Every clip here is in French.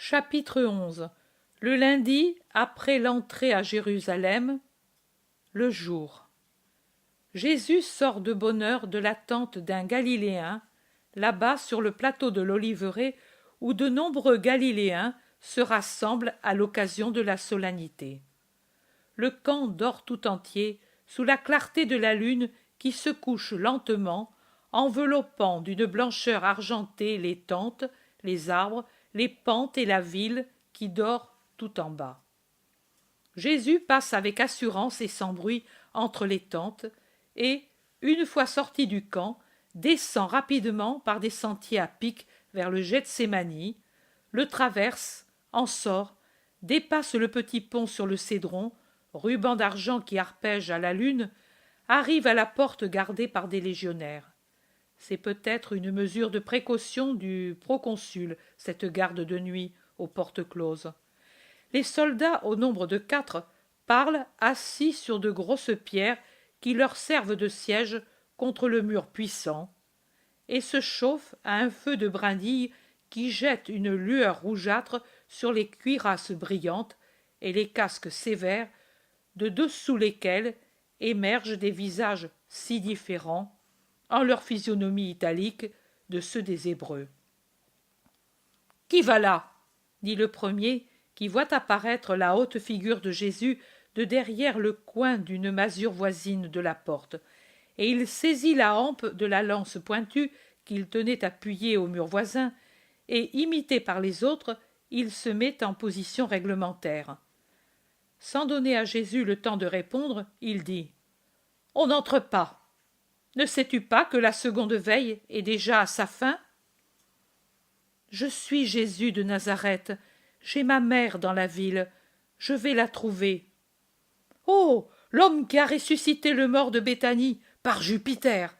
Chapitre 11. Le lundi, après l'entrée à Jérusalem, le jour. Jésus sort de bonne heure de la tente d'un Galiléen, là-bas sur le plateau de l'Oliveraie, où de nombreux Galiléens se rassemblent à l'occasion de la solennité. Le camp dort tout entier sous la clarté de la lune qui se couche lentement, enveloppant d'une blancheur argentée les tentes, les arbres, les pentes et la ville qui dort tout en bas. Jésus passe avec assurance et sans bruit entre les tentes et, une fois sorti du camp, descend rapidement par des sentiers à pic vers le Gethsémani, le traverse, en sort, dépasse le petit pont sur le Cédron, ruban d'argent qui arpège à la lune, arrive à la porte gardée par des légionnaires. C'est peut-être une mesure de précaution du proconsul, cette garde de nuit aux portes closes. Les soldats, au nombre de 4, parlent assis sur de grosses pierres qui leur servent de siège contre le mur puissant, et se chauffent à un feu de brindilles qui jette une lueur rougeâtre sur les cuirasses brillantes et les casques sévères, de dessous lesquels émergent des visages si différents, en leur physionomie italique, de ceux des Hébreux. « Qui va là ?» dit le premier, qui voit apparaître la haute figure de Jésus de derrière le coin d'une masure voisine de la porte, et il saisit la hampe de la lance pointue qu'il tenait appuyée au mur voisin, et, imité par les autres, il se met en position réglementaire. Sans donner à Jésus le temps de répondre, il dit « On n'entre pas. Ne sais-tu pas que la seconde veille est déjà à sa fin ?»« Je suis Jésus de Nazareth. J'ai ma mère dans la ville. Je vais la trouver. »« Oh, l'homme qui a ressuscité le mort de Béthanie, par Jupiter!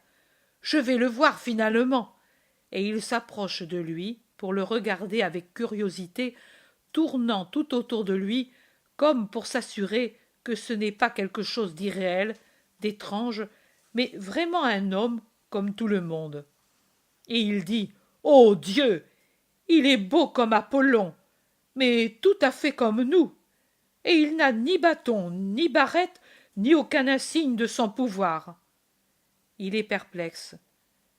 Je vais le voir finalement. » Et il s'approche de lui pour le regarder avec curiosité, tournant tout autour de lui, comme pour s'assurer que ce n'est pas quelque chose d'irréel, d'étrange, mais vraiment un homme comme tout le monde. Et il dit « Ô Dieu! Il est beau comme Apollon, mais tout à fait comme nous, et il n'a ni bâton, ni barrette, ni aucun insigne de son pouvoir. » Il est perplexe.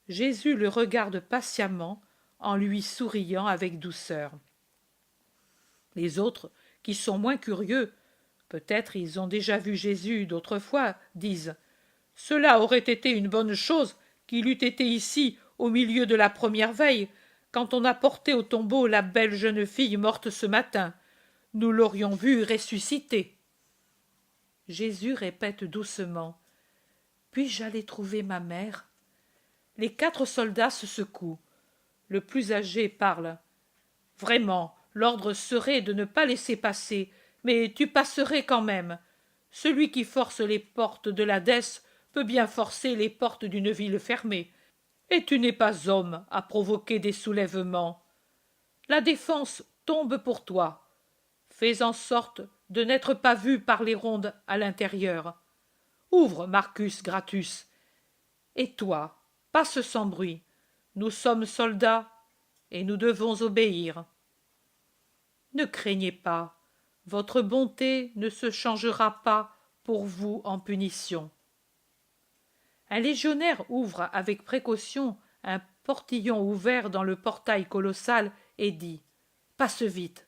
Jésus le regarde patiemment, en lui souriant avec douceur. Les autres, qui sont moins curieux, peut-être ils ont déjà vu Jésus d'autres fois, disent « Cela aurait été une bonne chose qu'il eût été ici au milieu de la première veille, quand on a porté au tombeau la belle jeune fille morte ce matin. Nous l'aurions vue ressusciter. » Jésus répète doucement « Puis-je aller trouver ma mère ?» Les 4 soldats se secouent. Le plus âgé parle. « Vraiment, l'ordre serait de ne pas laisser passer, mais tu passerais quand même. Celui qui force les portes de l'Hadès peut bien forcer les portes d'une ville fermée. Et tu n'es pas homme à provoquer des soulèvements. La défense tombe pour toi. Fais en sorte de n'être pas vu par les rondes à l'intérieur. Ouvre, Marcus Gratus. Et toi, passe sans bruit. Nous sommes soldats, et nous devons obéir. Ne craignez pas, votre bonté ne se changera pas pour vous en punition. » Un légionnaire ouvre avec précaution un portillon ouvert dans le portail colossal et dit « Passe vite.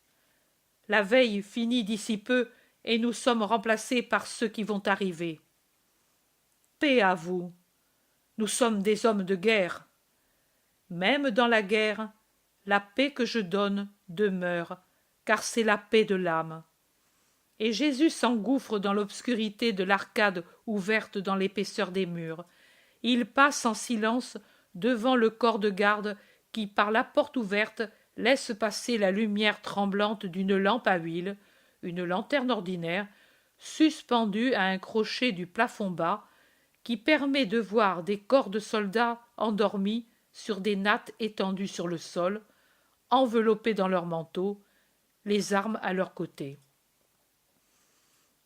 La veille finit d'ici peu et nous sommes remplacés par ceux qui vont arriver. Paix à vous. Nous sommes des hommes de guerre. Même dans la guerre, la paix que je donne demeure, car c'est la paix de l'âme. » Et Jésus s'engouffre dans l'obscurité de l'arcade ouverte dans l'épaisseur des murs. Il passe en silence devant le corps de garde qui, par la porte ouverte, laisse passer la lumière tremblante d'une lampe à huile, une lanterne ordinaire, suspendue à un crochet du plafond bas, qui permet de voir des corps de soldats endormis sur des nattes étendues sur le sol, enveloppés dans leurs manteaux, les armes à leurs côtés.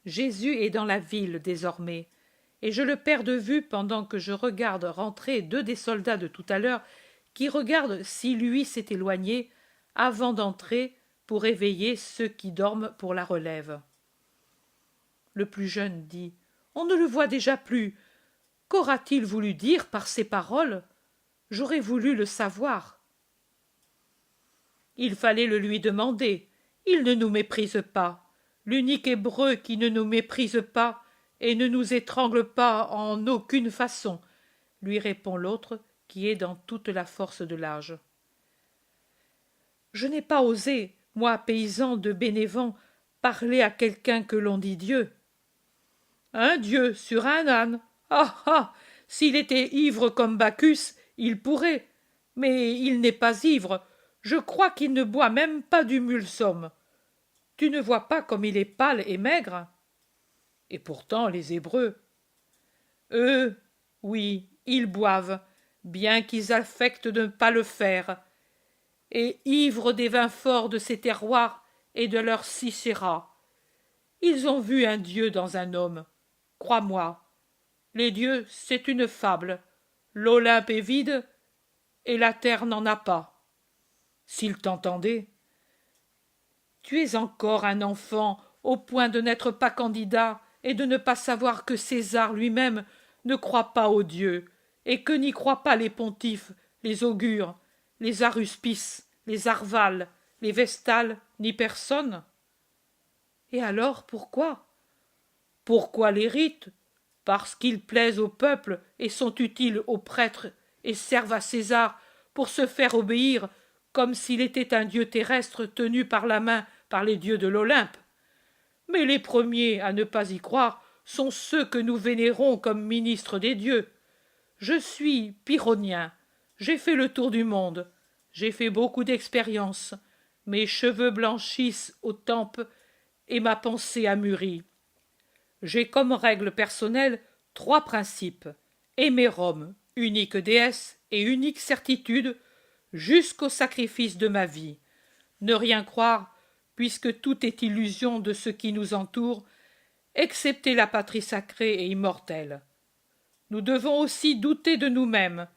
Jésus est dans la ville désormais, et je le perds de vue pendant que je regarde rentrer 2 des soldats de tout à l'heure qui regardent si lui s'est éloigné avant d'entrer pour éveiller ceux qui dorment pour la relève. Le plus jeune dit: On ne le voit déjà plus. Qu'aura-t-il voulu dire par ces paroles? J'aurais voulu le savoir. Il fallait le lui demander. Il ne nous méprise pas. L'unique Hébreu qui ne nous méprise pas et ne nous étrangle pas en aucune façon, lui répond l'autre, qui est dans toute la force de l'âge. Je n'ai pas osé, moi, paysan de Bénévent, parler à quelqu'un que l'on dit Dieu. Un dieu sur un âne. Ah ah. S'il était ivre comme Bacchus, il pourrait. Mais il n'est pas ivre. Je crois qu'il ne boit même pas du mulsum. Tu ne vois pas comme il est pâle et maigre? Et pourtant les Hébreux. Eux, oui, ils boivent, bien qu'ils affectent de ne pas le faire, et ivres des vins forts de ces terroirs et de leur Sicéra. Ils ont vu un dieu dans un homme. Crois-moi, les dieux, c'est une fable. L'Olympe est vide, et la terre n'en a pas. S'ils t'entendaient. Tu es encore un enfant, au point de n'être pas candidat et de ne pas savoir que César lui-même ne croit pas aux dieux, et que n'y croient pas les pontifes, les augures, les aruspices, les arvales, les vestales, ni personne. Et alors pourquoi? Pourquoi les rites? Parce qu'ils plaisent au peuple et sont utiles aux prêtres et servent à César pour se faire obéir comme s'il était un dieu terrestre tenu par la main par les dieux de l'Olympe. Mais les premiers à ne pas y croire sont ceux que nous vénérons comme ministres des dieux. Je suis pyrrhonien, j'ai fait le tour du monde, j'ai fait beaucoup d'expériences, mes cheveux blanchissent aux tempes et ma pensée a mûri. J'ai comme règle personnelle 3 principes: aimer Rome, unique déesse et unique certitude, jusqu'au sacrifice de ma vie, ne rien croire, puisque tout est illusion de ce qui nous entoure, excepté la patrie sacrée et immortelle. Nous devons aussi douter de nous-mêmes,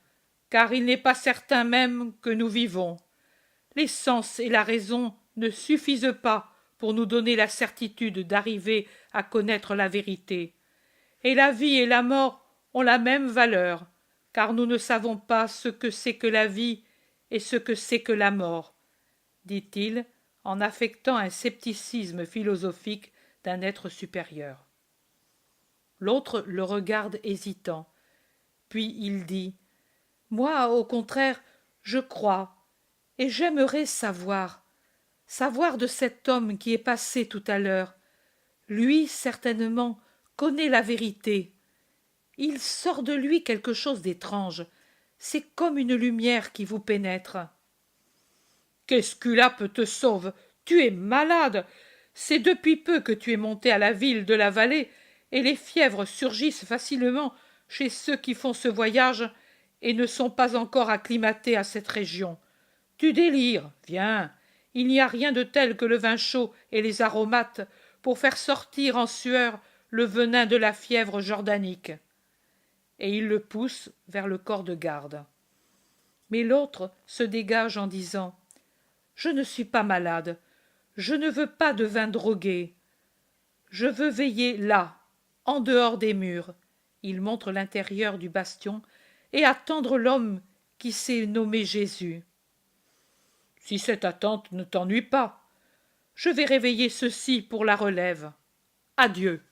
car il n'est pas certain même que nous vivons. Les sens et la raison ne suffisent pas pour nous donner la certitude d'arriver à connaître la vérité. Et la vie et la mort ont la même valeur, car nous ne savons pas ce que c'est que la vie et ce que c'est que la mort, dit-il, en affectant un scepticisme philosophique d'un être supérieur. L'autre le regarde hésitant. Puis il dit: Moi, au contraire, je crois, et j'aimerais savoir de cet homme qui est passé tout à l'heure. Lui, certainement, connaît la vérité. Il sort de lui quelque chose d'étrange. C'est comme une lumière qui vous pénètre. Qu'Esculape te sauve! Tu es malade! C'est depuis peu que tu es monté à la ville de la vallée, et les fièvres surgissent facilement chez ceux qui font ce voyage et ne sont pas encore acclimatés à cette région. Tu délires, viens, il n'y a rien de tel que le vin chaud et les aromates pour faire sortir en sueur le venin de la fièvre jordanique. Et il le pousse vers le corps de garde. Mais l'autre se dégage en disant: Je ne suis pas malade, je ne veux pas de vin drogué. Je veux veiller là, en dehors des murs. Il montre l'intérieur du bastion et attendre l'homme qui s'est nommé Jésus. Si cette attente ne t'ennuie pas, je vais réveiller ceux-ci pour la relève. Adieu.